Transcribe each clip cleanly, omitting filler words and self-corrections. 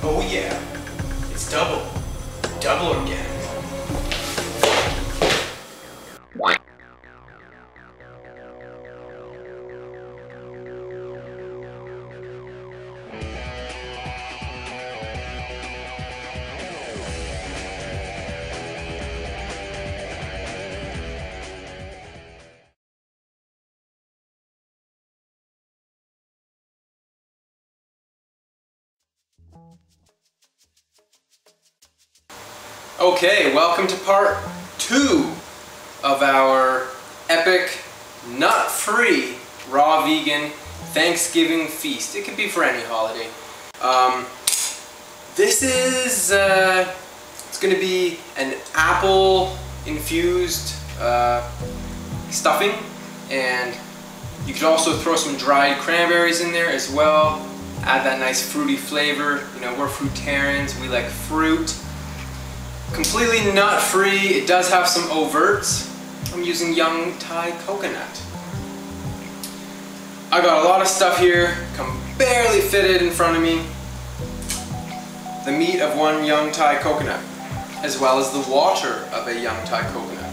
Oh yeah, it's double organic. Okay, welcome to part 2 of our epic, nut-free, raw vegan Thanksgiving feast. It could be for any holiday. This is, it's going to be an apple-infused stuffing, and you could also throw some dried cranberries in there as well. Add that nice fruity flavor. You know, we're fruitarians, we like fruit. Completely nut-free. It does have some overts. I'm using young Thai coconut. I got a lot of stuff here, can barely fit it in front of me. The meat of one young Thai coconut, as well as the water of a young Thai coconut.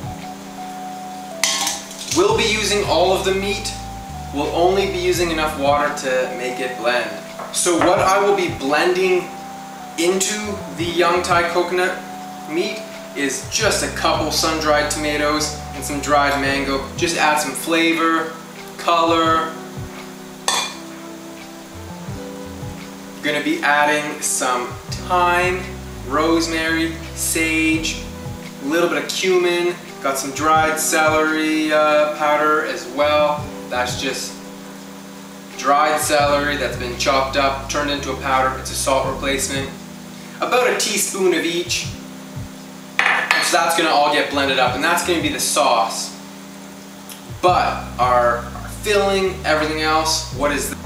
We'll be using all of the meat. We'll only be using enough water to make it blend. So what I will be blending into the young Thai coconut meat is just a couple sun-dried tomatoes and some dried mango. Just add some flavor, color. Gonna be adding some thyme, rosemary, sage, a little bit of cumin. Got some dried celery powder as well. That's just dried celery that's been chopped up, turned into a powder. It's a salt replacement. About a teaspoon of each. So that's going to all get blended up, and that's going to be the sauce. But our filling, everything else, what is that?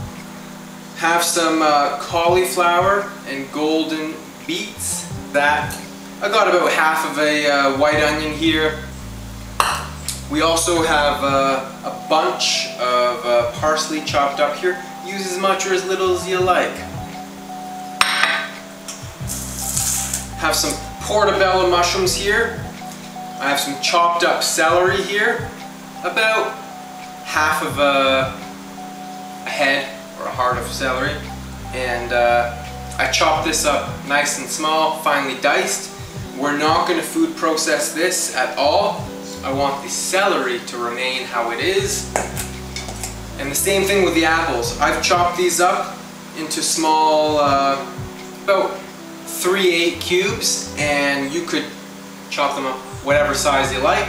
Have some cauliflower and golden beets. That I got about half of a white onion here. We also have a bunch of parsley chopped up here. Use as much or as little as you like. Have some portobello mushrooms here. I have some chopped up celery here. About half of a head or a heart of celery. And I chopped this up nice and small, finely diced. We're not going to food process this at all. I want the celery to remain how it is. And the same thing with the apples. I've chopped these up into small, about 3/8 cubes, and you could chop them up whatever size you like.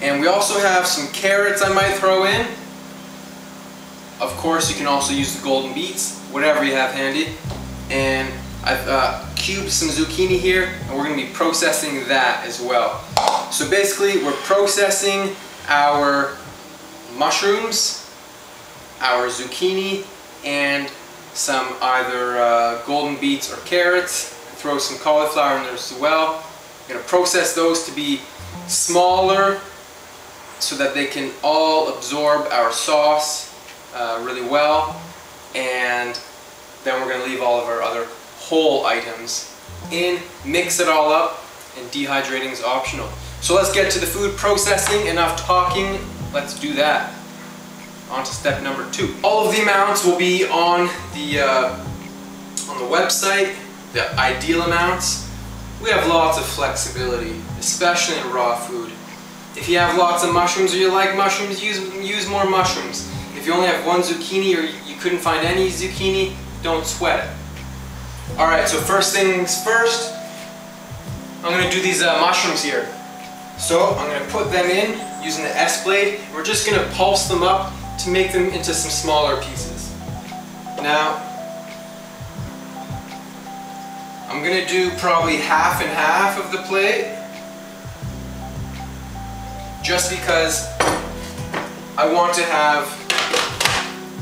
And we also have some carrots I might throw in. Of course, you can also use the golden beets, whatever you have handy. And I've cubed some zucchini here, and we're going to be processing that as well. So basically, we're processing our mushrooms, our zucchini, and some either golden beets or carrots. Throw some cauliflower in there as well. I'm going to process those to be smaller so that they can all absorb our sauce really well. And then we're going to leave all of our other whole items in, mix it all up, and dehydrating is optional. So let's get to the food processing. Enough talking, let's do that. On to step number 2. All of the amounts will be on the website, the ideal amounts. We have lots of flexibility, especially in raw food. If you have lots of mushrooms or you like mushrooms, use more mushrooms. If you only have one zucchini or you couldn't find any zucchini, don't sweat it. Alright, so first things first, I'm going to do these mushrooms here. So I'm going to put them in using the S-blade. We're just going to pulse them up to make them into some smaller pieces. Now, I'm going to do probably half and half of the plate, just because I want to have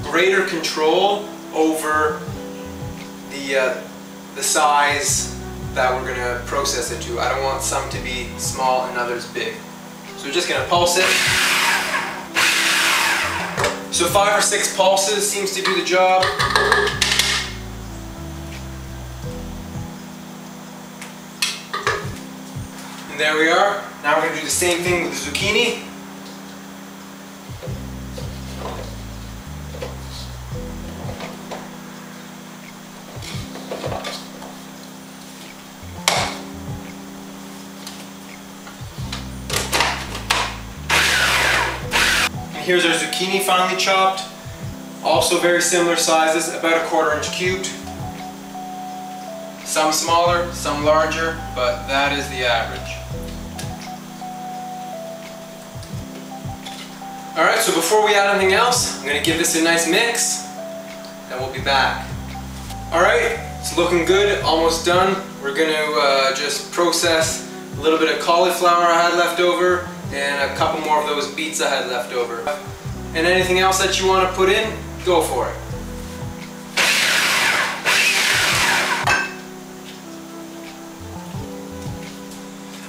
greater control over the size that we're going to process it to. I don't want some to be small and others big. So we're just going to pulse it. So 5 or 6 pulses seems to do the job. there we are. Now we're going to do the same thing with the zucchini. And here's our zucchini finely chopped. Also very similar sizes, about 1/4 inch cubed. Some smaller, some larger, but that is the average. Alright, so before we add anything else, I'm going to give this a nice mix, then we'll be back. Alright, it's looking good, almost done. We're going to just process a little bit of cauliflower I had left over, and a couple more of those beets I had left over. And anything else that you want to put in, go for it.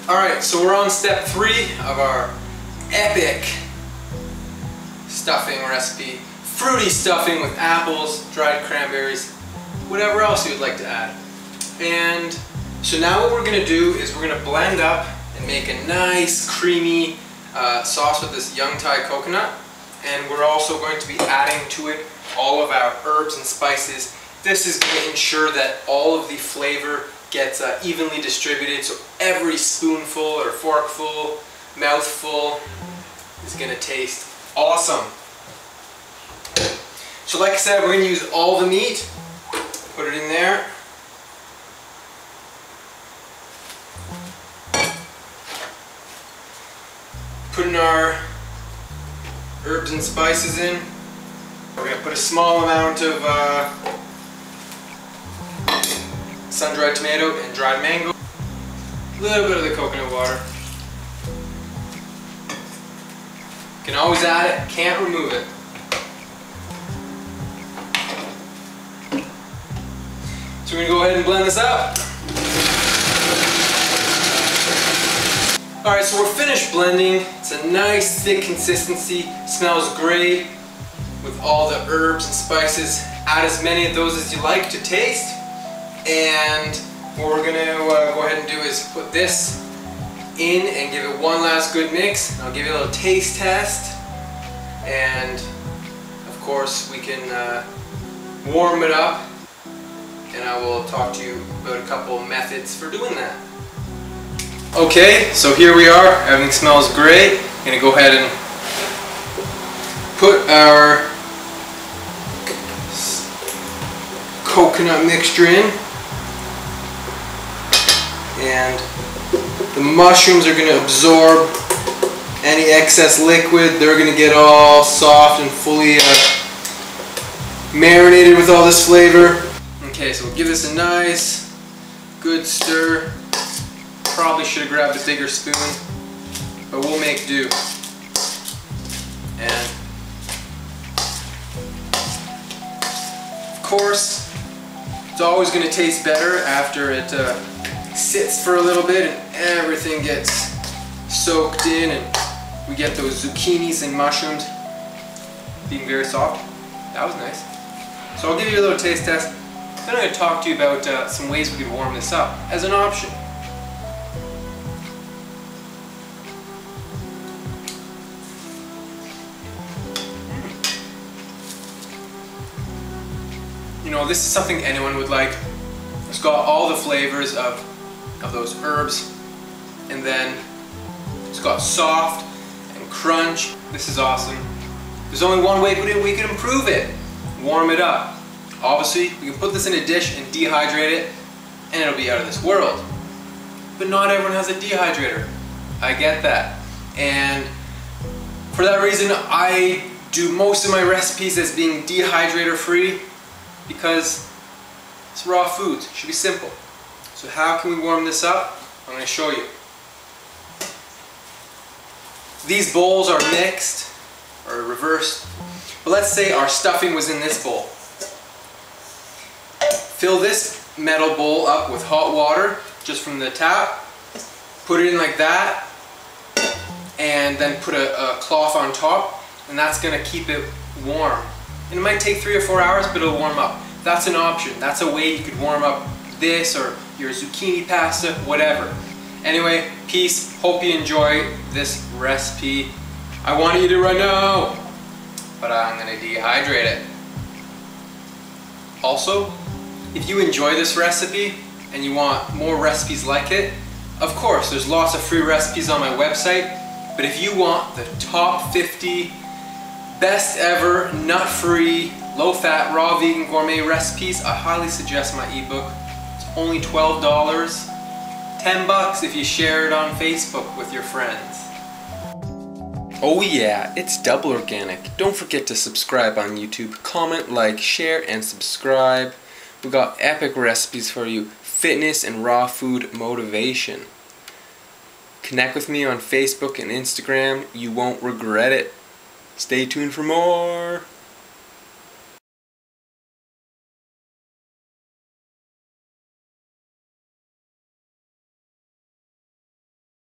Alright, so we're on step 3 of our epic stuffing recipe. Fruity stuffing with apples, dried cranberries, whatever else you'd like to add. And so now what we're going to do is we're going to blend up and make a nice creamy sauce with this young Thai coconut. And we're also going to be adding to it all of our herbs and spices. This is going to ensure that all of the flavor gets evenly distributed, so every spoonful or forkful, mouthful is going to taste awesome. So like I said, we're going to use all the meat, put it in there. Putting our herbs and spices in. We're going to put a small amount of sun-dried tomato and dried mango. A little bit of the coconut water. You can always add it, can't remove it. So we're going to go ahead and blend this up. Alright, so we're finished blending. It's a nice thick consistency, smells great with all the herbs and spices. Add as many of those as you like to taste. And what we're going to go ahead and do is put this in and give it one last good mix. I'll give you a little taste test. And of course we can warm it up. And I will talk to you about a couple methods for doing that. Okay, so here we are. Everything smells great. I'm going to go ahead and put our coconut mixture in. And the mushrooms are going to absorb any excess liquid. They're going to get all soft and fully marinated with all this flavor. Okay, so we'll give this a nice, good stir. Probably should have grabbed a bigger spoon, but we'll make do. And of course, it's always going to taste better after it sits for a little bit and everything gets soaked in and we get those zucchinis and mushrooms being very soft. That was nice. So I'll give you a little taste test. Then I'm going to talk to you about some ways we could warm this up as an option. You know, this is something anyone would like. It's got all the flavors of those herbs, and then it's got soft and crunch. This is awesome. There's only one way we can improve it. Warm it up. Obviously, we can put this in a dish and dehydrate it, and it'll be out of this world. But not everyone has a dehydrator. I get that. And for that reason, I do most of my recipes as being dehydrator free, because it's raw foods. It should be simple. So how can we warm this up? I'm going to show you. These bowls are mixed or reversed. But let's say our stuffing was in this bowl. Fill this metal bowl up with hot water just from the tap. Put it in like that, and then put a cloth on top, and that's going to keep it warm. And it might take 3 or 4 hours, but it'll warm up. That's an option. That's a way you could warm up this or your zucchini pasta, whatever. Anyway, peace. Hope you enjoy this recipe. I want to eat it right now, but I'm going to dehydrate it. Also, if you enjoy this recipe and you want more recipes like it, of course, there's lots of free recipes on my website, but if you want the top 50 best ever, nut-free, low-fat, raw vegan gourmet recipes, I highly suggest my ebook. It's only $12, $10 if you share it on Facebook with your friends. Oh yeah, it's Double Organic. Don't forget to subscribe on YouTube. Comment, like, share, and subscribe. We got epic recipes for you. Fitness and raw food motivation. Connect with me on Facebook and Instagram. You won't regret it. Stay tuned for more.